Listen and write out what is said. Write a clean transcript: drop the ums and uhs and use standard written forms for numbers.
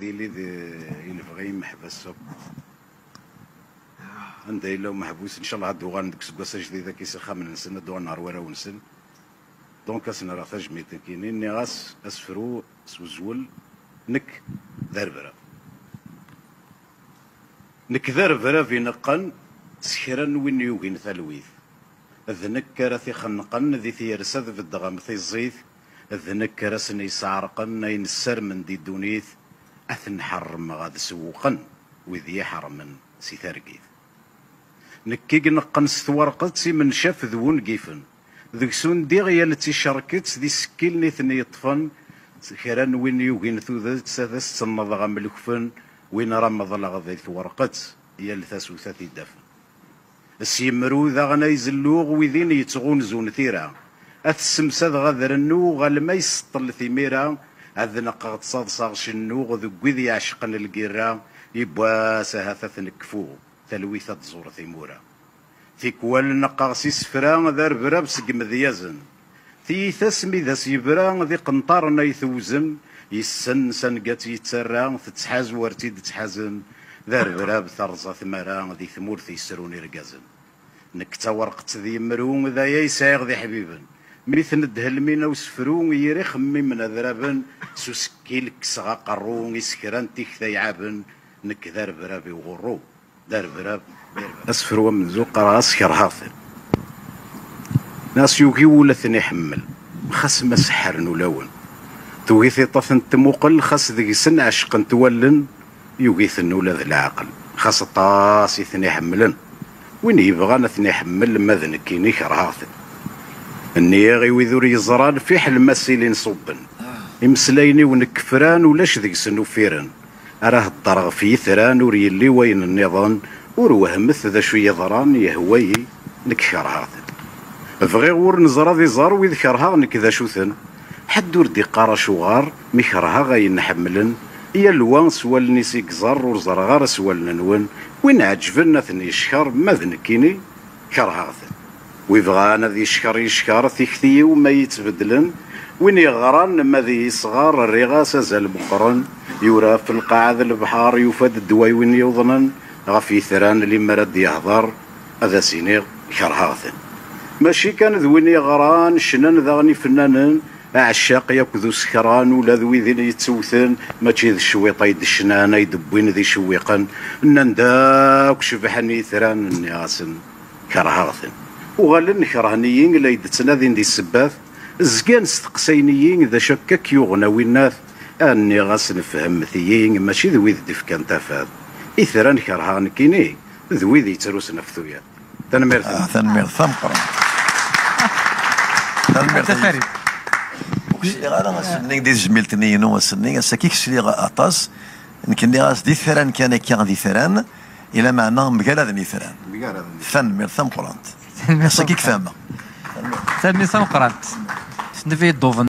ذي اللي ينبغي محبس عند إلا محبوس إن شاء الله هادو غندك سكواس جديدة كيسير خامن نسن هادو نهار ورا ونسن دونك أسنا راه تجميت كاينين ني غاس أسفرو سوزول نك ذربرة نك ذربرة في نقن سكرا وين يوغين ثلويث ذنك كرثي خنقن ذي ثيرسد في الدغم في الزيت ذنك كرسن يسعرقن ينسر من دي دونيث أثن حرم غاد سوقن وذي حرمن سي ثرقيث نكيق نقن ستورقت من شاف ذون قيفن ذك سون دي غيالتي شركت ذي سكيل نيثن يطفن كران وين يوغين ثوذت سادس تنضغ ملكفن وين رمض لغذي ثورقت يالثاس وثاثي الدفن السيمرو ذا غنا يزلوغ وذين يتغون زون ثيرا السمساد غذر النوغ ما يسطل ثميرا هذا نقغ تصاد صاغ شنوغ ذو قذي عشقن القيرا يبوا سهاثة نكفو ثلويثة تزور ثيمورا ثيكوال نقغ سيسفرا ذا ربرا بسقم ذيازن ثي ثسمي ذا سيبرا ذي قنطارنا يثوزن يسن سنقات يتسرا تتحاز ورتيد تحازن ذا ربرا بثرزة ثمارا ذي ثمور ثيسروني رقازن نكتا ورقت ذي مرون ذا يسايغ ذي حبيبا مثل الدهلمين وسفرون يريخ من ذرابن سوسكيل كسغا قرون يسكران تيكتا يعابن نك ذا ربرا بيغرو ذا ربرا أسفروا من زوق راس كرهاثن ناس يوكي ولا ثني حمل خاص ما سحر نولون توغيثي طفن تموقل خاص ذي سن عشق تولن يوغيثن ولا ذي العقل خاص طاس ثني حملن وين يبغى ثني حمل ماذن كيني كرهاثن النياغي وذور يزران في حل مسيلين صبن يمسليني ونكفران ولاش ذي سنو فيرن أراه الضرغ في ثران وريلي وين النظام وروهمث ذا شو يضران يهوي نكشرها بغي ور نزرا ذي زار ويذكرها نك ذا شوثن حد ور دي قارا شوغار ميكرها غاي نحملن يا الوان سوال نيسي كزار ور غار سوال ننون وين عجبنا ثني شكر ماذن كيني كرهاثن ويبغى انا ذي يشكر ثيكثي وما يتبدلن وين يغران ماذي صغار الرغاس زال بقرن يورا في القاعد البحار يفاد الدواي وين يوضنن غفي ثران اللي مرد يهضر هذا سينيغ كرهاثن ماشي كان ذوين يغران شنان ذغني فنانن عشاق ياكذو سكران ولا ذوي ذين يتسوثن ماشي ذي الشويطه يد الشنانه يدبوين ذي شويقن ننداك شبحني ثران النياسن كرهاثن وغالن كرهنيين لا يدتنادين دي السباث زكان استقسينيين ذا شكك يغنى ويناث اني غاس نفهم ثيين ماشي ذوي ذي فكان تافات إثران كرهان كيني ذوي ذي تروس نفثويا تنمير تنمير ثمقرا تنمير تفاري وكسي غالا سنين دي زميلتني نو سنين ساكيك سلي اطاس نكني غاس دي ثران كان كان دي ثران الى معنى مقالا ذني ثران تنمير ثمقرا ساكيك فاهمه تنمير ثمقرا سنفي الضوفن